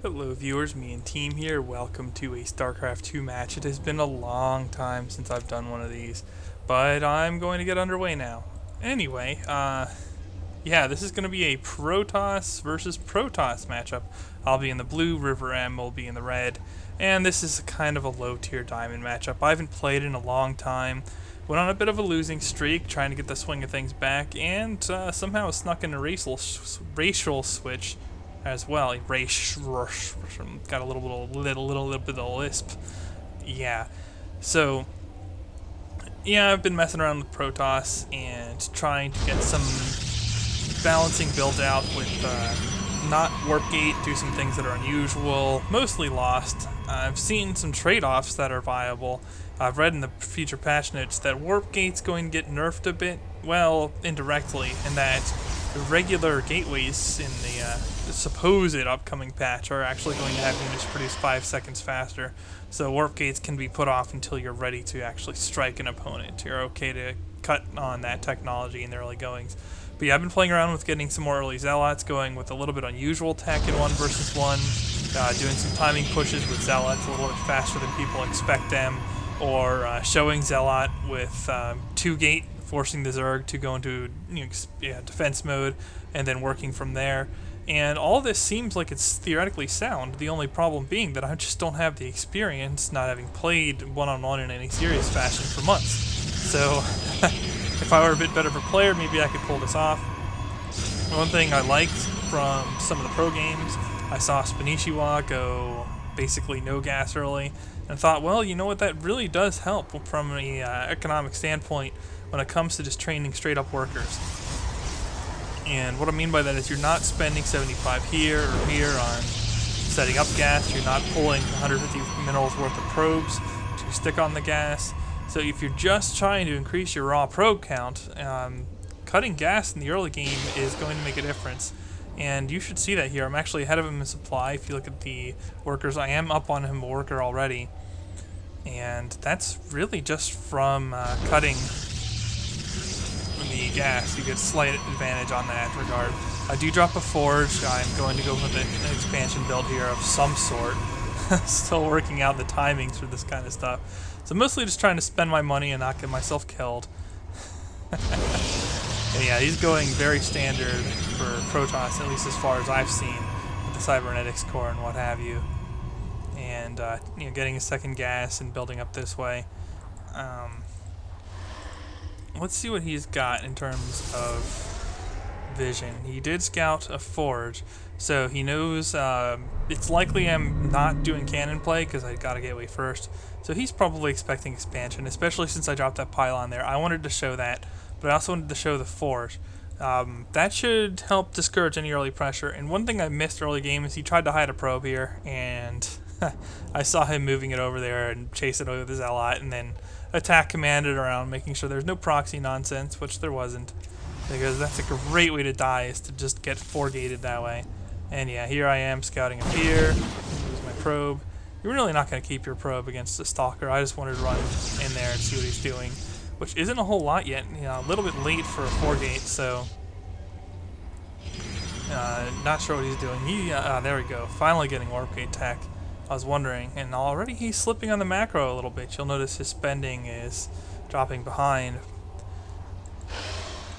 Hello viewers, me and team here. Welcome to a Starcraft 2 match. It has been a long time since I've done one of these, but I'm going to get underway now. Anyway, yeah, this is going to be a Protoss versus Protoss matchup. I'll be in the blue, riverm will be in the red, and this is kind of a low tier diamond matchup. I haven't played in a long time. Went on a bit of a losing streak, trying to get the swing of things back, and somehow snuck in a racial switch as well. Got a little bit of lisp. Yeah. So yeah, I've been messing around with Protoss and trying to get some balancing build out with not warp gate, do some things that are unusual, mostly lost. I've seen some trade-offs that are viable. I've read in the future patch notes that warp gate's going to get nerfed a bit, well, indirectly, in that the regular gateways in the supposed upcoming patch are actually going to have units produce 5 seconds faster. So warp gates can be put off until you're ready to actually strike an opponent. You're okay to cut on that technology in the early goings. But yeah, I've been playing around with getting some more early Zealots, going with a little bit unusual tech in 1 versus 1, doing some timing pushes with Zealots a little bit faster than people expect them, or showing Zealot with 2 gate, forcing the Zerg to go into defense mode, and then working from there. And all this seems like it's theoretically sound, the only problem being that I just don't have the experience, not having played one-on-one in any serious fashion for months. So, if I were a bit better of a player, maybe I could pull this off. One thing I liked from some of the pro games, I saw Spanishiwa go basically no gas early, and thought, well, you know what, that really does help from an economic standpoint when it comes to just training straight-up workers. And what I mean by that is you're not spending 75 here or here on setting up gas, you're not pulling 150 minerals worth of probes to stick on the gas. So if you're just trying to increase your raw probe count, cutting gas in the early game is going to make a difference. And you should see that here. I'm actually ahead of him in supply. If you look at the workers, I am up on him a worker already. And that's really just from cutting the gas. You get slight advantage on that regard. I do drop a forge. I'm going to go with an expansion build here of some sort. Still working out the timings for this kind of stuff. So mostly just trying to spend my money and not get myself killed. Yeah, he's going very standard for Protoss, at least as far as I've seen, with the cybernetics core and what have you. And getting a second gas and building up this way. Let's see what he's got in terms of vision. He did scout a forge, so he knows it's likely I'm not doing cannon play because I got a gateway first. So he's probably expecting expansion, especially since I dropped that pylon there. I wanted to show that, but I also wanted to show the forge. That should help discourage any early pressure. And one thing I missed early game is he tried to hide a probe here, and I saw him moving it over there and chase it over the Zealot, and then attack commanded around, making sure there's no proxy nonsense, which there wasn't. Because that's a great way to die, is to just get 4-gated that way. And yeah, here I am scouting up here. Use my probe. You're really not going to keep your probe against a stalker. I just wanted to run in there and see what he's doing, which isn't a whole lot yet. A little bit late for a 4-gate, so not sure what he's doing. There we go. Finally getting warp gate tech. I was wondering, and already he's slipping on the macro a little bit. You'll notice his spending is dropping behind.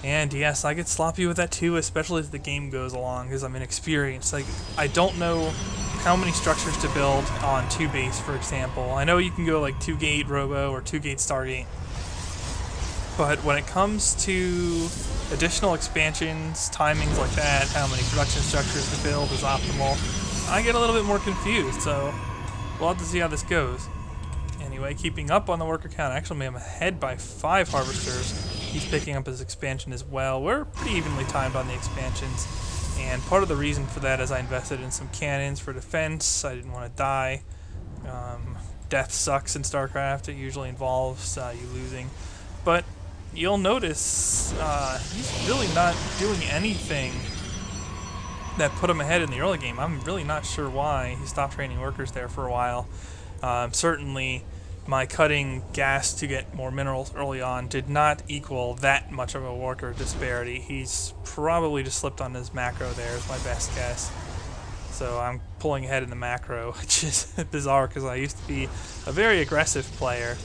And yes, I get sloppy with that too, especially as the game goes along, because I'm inexperienced. Like, I don't know how many structures to build on 2 base, for example. I know you can go like 2-gate Robo or 2-gate Stargate, but when it comes to additional expansions, timings like that, how many production structures to build is optimal, I get a little bit more confused, so we'll have to see how this goes. Anyway, keeping up on the worker count. Actually, I'm ahead by 5 harvesters. He's picking up his expansion as well. We're pretty evenly timed on the expansions, and part of the reason for that is I invested in some cannons for defense. I didn't want to die. Death sucks in StarCraft. It usually involves you losing. But you'll notice he's really not doing anything that put him ahead in the early game. I'm really not sure why he stopped training workers there for a while. Certainly, my cutting gas to get more minerals early on did not equal that much of a worker disparity. He's probably just slipped on his macro there, is my best guess. So I'm pulling ahead in the macro, which is bizarre because I used to be a very aggressive player,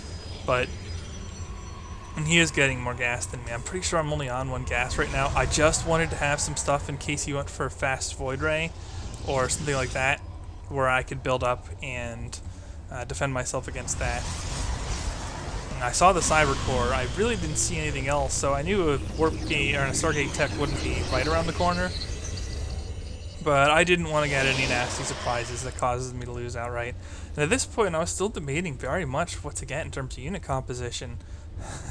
but and he is getting more gas than me. I'm pretty sure I'm only on 1 gas right now. I just wanted to have some stuff in case he went for a fast Void Ray or something like that, where I could build up and defend myself against that. And I saw the Cyber Core. I really didn't see anything else, so I knew a Warp Gate or a Stargate tech wouldn't be right around the corner. But I didn't want to get any nasty surprises that causes me to lose outright. And at this point, I was still debating very much what to get in terms of unit composition.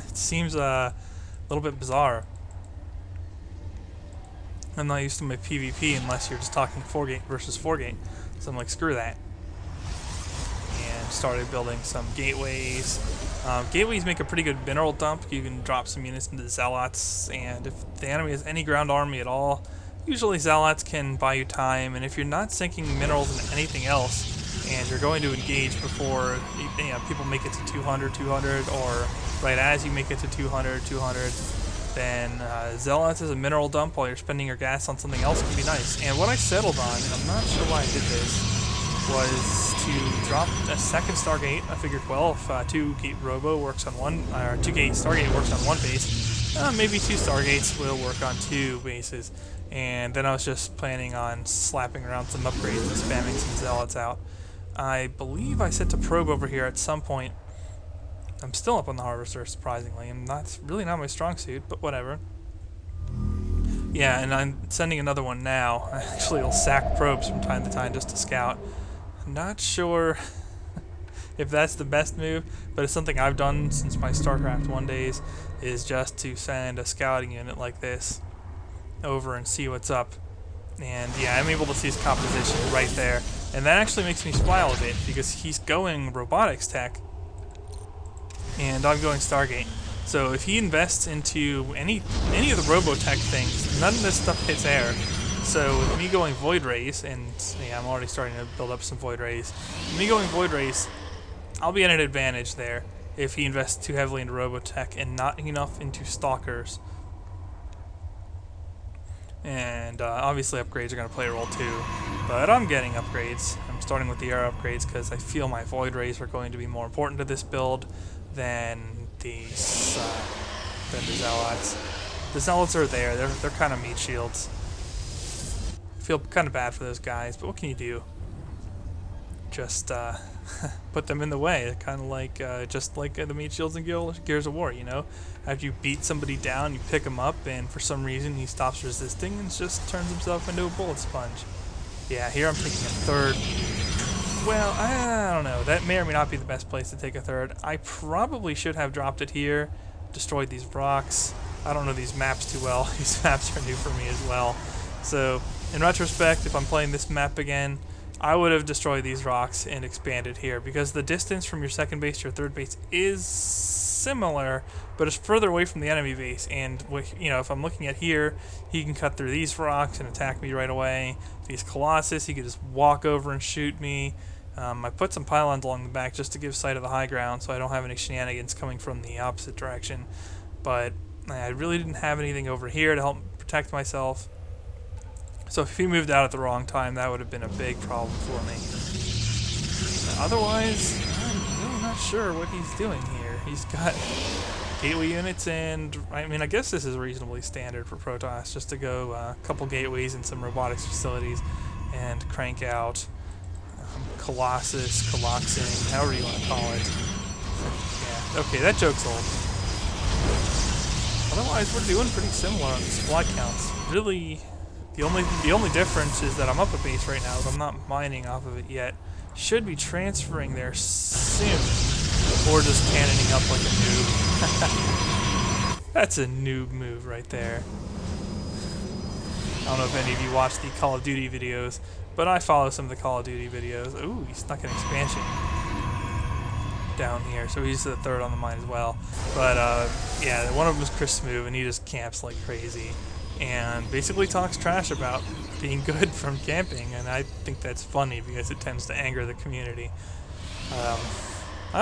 It seems a little bit bizarre. I'm not used to my PvP unless you're just talking 4-gate versus 4-gate. So I'm like, screw that. And started building some gateways. Gateways make a pretty good mineral dump. You can drop some units into Zealots, and if the enemy has any ground army at all, usually Zealots can buy you time, and if you're not sinking minerals into anything else, and you're going to engage before people make it to 200, 200, or right as you make it to 200, 200, then Zealots as a mineral dump while you're spending your gas on something else can be nice. And what I settled on, and I'm not sure why I did this, was to drop a second Stargate. I figured, well, if 2-gate Robo works on one, or 2-gate Stargate works on one base, maybe 2 Stargates will work on 2 bases. And then I was just planning on slapping around some upgrades and spamming some Zealots out. I believe I set to probe over here at some point. I'm still up on the Harvester, surprisingly, and that's really not my strong suit, but whatever. Yeah, and I'm sending another one now. Actually, I'll sack probes from time to time just to scout. I'm not sure if that's the best move, but it's something I've done since my Starcraft 1 days, is just to send a scouting unit like this over and see what's up. And yeah, I'm able to see his composition right there. And that actually makes me smile a bit, because he's going robotics tech, and I'm going Stargate. So if he invests into any of the Robotech things, none of this stuff hits air. So with me going Void Rays, and yeah, I'm already starting to build up some Void Rays. With me going Void Rays, I'll be at an advantage there if he invests too heavily into Robotech and not enough into Stalkers. And obviously upgrades are going to play a role too, but I'm getting upgrades. I'm starting with the air upgrades because I feel my Void Rays are going to be more important to this build than the Zealots. The Zealots are there. They're kind of meat shields. I feel kind of bad for those guys, but what can you do? Just put them in the way. Kind of like just like the meat shields in Gears of War, you know? After you beat somebody down, you pick him up, and for some reason he stops resisting and just turns himself into a bullet sponge. Yeah, here I'm taking a third. Well, I don't know. That may or may not be the best place to take a third. I probably should have dropped it here, destroyed these rocks. I don't know these maps too well. These maps are new for me as well. So, in retrospect, if I'm playing this map again, I would have destroyed these rocks and expanded here, because the distance from your second base to your third base is similar, but it's further away from the enemy base. And if I'm looking at here, he can cut through these rocks and attack me right away. These Colossus, he could just walk over and shoot me. I put some pylons along the back just to give sight of the high ground, so I don't have any shenanigans coming from the opposite direction. But I really didn't have anything over here to help protect myself. So if he moved out at the wrong time, that would have been a big problem for me. Otherwise, I'm really not sure what he's doing here. He's got gateway units, and I mean, I guess this is reasonably standard for Protoss, just to go a couple gateways and some robotics facilities and crank out Colossus, Coloxing, however you want to call it. Yeah, okay, that joke's old. Otherwise, we're doing pretty similar on the supply counts. Really, the only difference is that I'm up a base right now, but I'm not mining off of it yet. Should be transferring there soon, or just cannoning up like a noob. That's a noob move right there. I don't know if any of you watch the Call of Duty videos, but I follow some of the Call of Duty videos. Ooh, he snuck an expansion down here, so he's the third on the mine as well. But yeah, one of them was Chris Smoove, and he just camps like crazy and basically talks trash about being good from camping, and I think that's funny because it tends to anger the community. I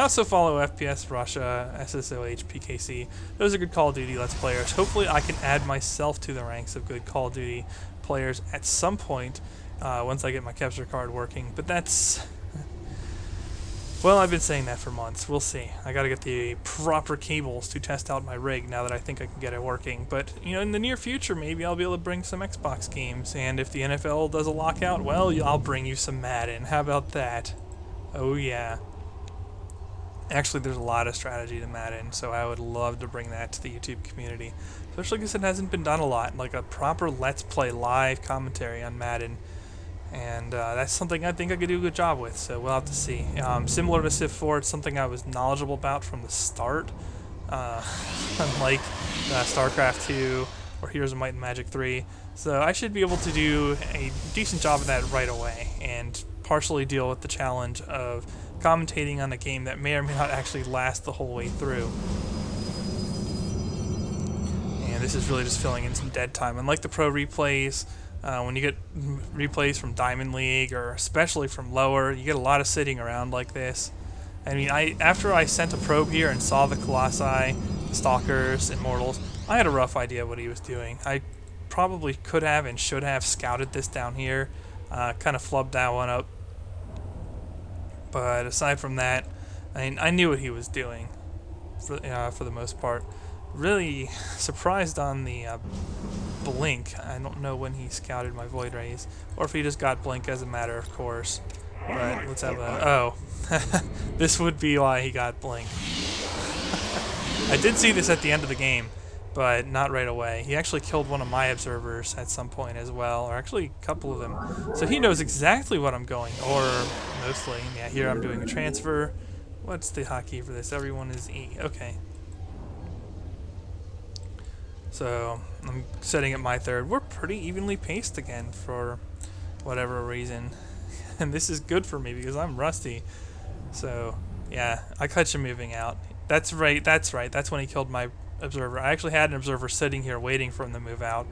also follow FPS Russia, SSOH, PKC. Those are good Call of Duty Let's Players. Hopefully I can add myself to the ranks of good Call of Duty players at some point, once I get my capture card working. But that's... Well, I've been saying that for months. We'll see. I gotta get the proper cables to test out my rig now that I think I can get it working. But, you know, in the near future, maybe I'll be able to bring some Xbox games. And if the NFL does a lockout, well, I'll bring you some Madden. How about that? Oh, yeah. Actually, there's a lot of strategy to Madden, so I would love to bring that to the YouTube community. Especially because it hasn't been done a lot. Like a proper Let's Play live commentary on Madden. And that's something I think I could do a good job with, so we'll have to see. Similar to Civ 4, it's something I was knowledgeable about from the start, unlike Starcraft 2 or Heroes of Might and Magic 3. So I should be able to do a decent job of that right away, and partially deal with the challenge of commentating on a game that may or may not actually last the whole way through. And this is really just filling in some dead time. Unlike the pro replays, when you get replays from Diamond League, or especially from lower, you get a lot of sitting around like this. I mean, after I sent a probe here and saw the Colossi, the Stalkers, Immortals, I had a rough idea what he was doing. I probably could have and should have scouted this down here, kind of flubbed that one up. But aside from that, I knew what he was doing for the most part. Really surprised on the blink. I don't know when he scouted my Void Rays, or if he just got blink as a matter of course. But let's have a... Oh. This would be why he got blink. I did see this at the end of the game, but not right away. He actually killed one of my observers at some point as well, or actually a couple of them. So he knows exactly what I'm going, or mostly. Yeah, here I'm doing a transfer. What's the hotkey for this? Everyone is E. Okay. So I'm setting up my third. We're pretty evenly paced again for whatever reason. And this is good for me because I'm rusty. So yeah, I catch him moving out. That's right, that's right. That's when he killed my observer. I actually had an observer sitting here waiting for him to move out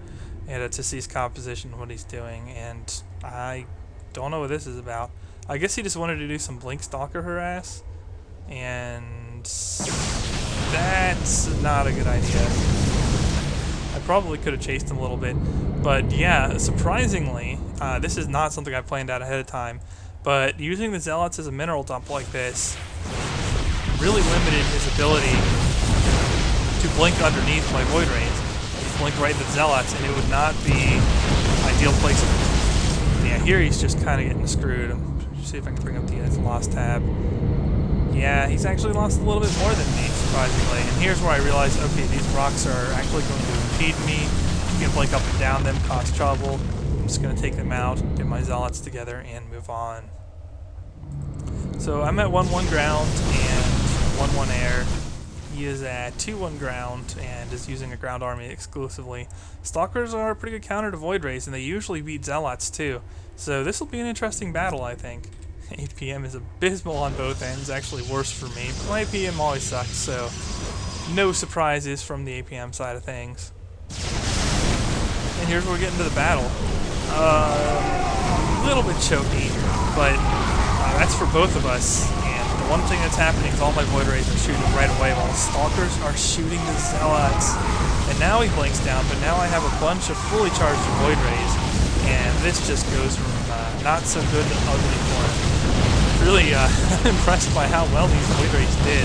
and to see his composition, what he's doing. And I don't know what this is about. I guess he just wanted to do some blink stalker harass. And that's not a good idea. I probably could have chased him a little bit, but yeah, surprisingly, this is not something I planned out ahead of time, but using the Zealots as a mineral dump like this really limited his ability to blink underneath my Void Rays. He'd blink right into the Zealots, and it would not be ideal placement. Yeah, here he's just kind of getting screwed. See if I can bring up the units lost tab. Yeah, he's actually lost a little bit more than me, surprisingly. And here's where I realized, okay, these rocks are actually going to impede me. I'm going to blink up and down them, cause trouble. I'm just going to take them out, get my Zealots together, and move on. So I'm at 1-1 ground and 1-1 air. He is at 2-1 ground and is using a ground army exclusively. Stalkers are a pretty good counter to Void Rays, and they usually beat Zealots too. So this will be an interesting battle, I think. APM is abysmal on both ends, actually worse for me. But my APM always sucks, so no surprises from the APM side of things. And here's where we're getting to the battle. A little bit choky, but that's for both of us. And the one thing that's happening is all my Void Rays are shooting right away while the Stalkers are shooting the Zealots. And now he blinks down, but now I have a bunch of fully charged Void Rays. And this just goes from not so good to ugly for him. Really impressed by how well these Void Rays did,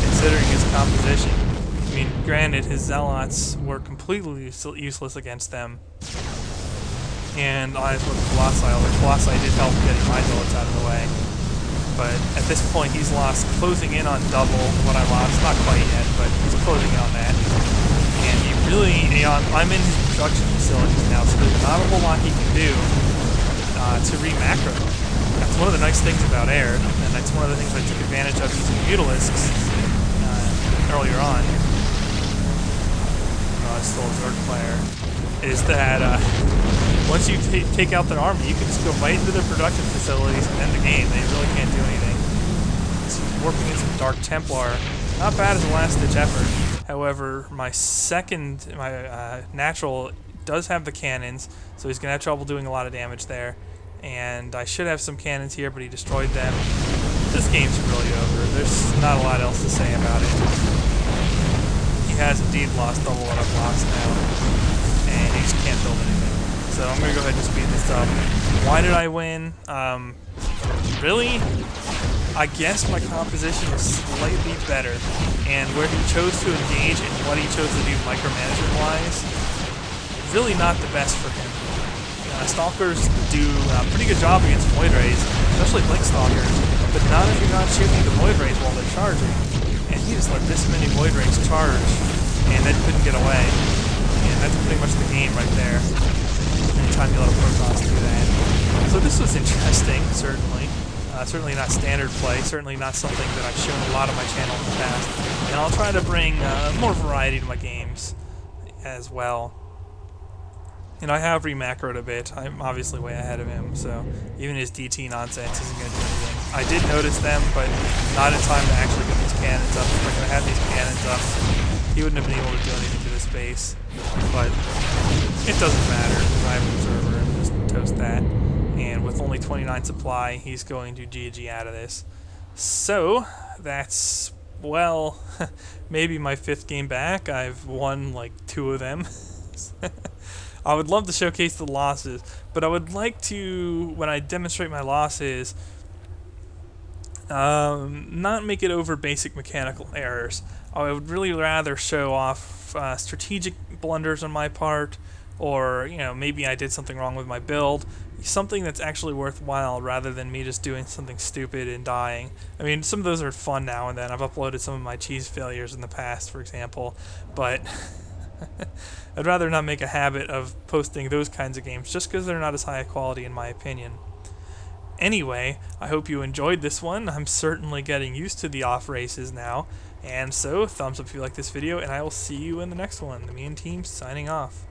considering his composition. I mean, granted, his Zealots were completely useless against them. And eyes with the Colossi, although Colossi did help getting my Zealots out of the way. But at this point, he's lost, closing in on double what I lost. Not quite yet, but he's closing in on that. And he really, I'm in his production facilities now, so there's not a whole lot he can do to re-macro. That's one of the nice things about air, and that's one of the things I took advantage of using Mutalisks earlier on. Still a Zerg player. Is that once you take out their army, you can just go right into their production facilities and end the game. They really can't do anything. It's warping in some Dark Templar. Not bad as a last-ditch effort. However, my natural does have the cannons, so he's going to have trouble doing a lot of damage there. And I should have some cannons here, but he destroyed them. This game's really over. There's not a lot else to say about it. He has indeed lost double what I've lost now, and he just can't build anything. So I'm going to go ahead and speed this up. Why did I win? Really? I guess my composition was slightly better, and where he chose to engage and what he chose to do micromanagement-wise, really not the best for him. Stalkers do a pretty good job against Void Rays, especially Blink Stalkers, but not if you're not shooting the Void Rays while they're charging. And he just let this many Void Rays charge, and then couldn't get away. And that's pretty much the game right there. Anytime you let a Protoss do that. So this was interesting, certainly. Certainly not standard play, certainly not something that I've shown a lot of my channel in the past. And I'll try to bring more variety to my games as well. And I have remacroed a bit. I'm obviously way ahead of him, so even his DT nonsense isn't going to do anything. I did notice them, but not in time to actually get these cannons up. If I could have had these cannons up, he wouldn't have been able to do anything to this base. But it doesn't matter, because I have an observer and just toast that. And with only 29 supply, he's going to GG out of this. So, that's, well, maybe my 5th game back. I've won like 2 of them. I would love to showcase the losses, but I would like to, when I demonstrate my losses, not make it over basic mechanical errors. I would really rather show off strategic blunders on my part, or, you know, maybe I did something wrong with my build, something that's actually worthwhile rather than me just doing something stupid and dying. I mean, some of those are fun now and then. I've uploaded some of my cheese failures in the past, for example, but I'd rather not make a habit of posting those kinds of games just because they're not as high quality in my opinion. Anyway, I hope you enjoyed this one. I'm certainly getting used to the off races now, and so thumbs up if you like this video, and I will see you in the next one. TheMeInTeam signing off.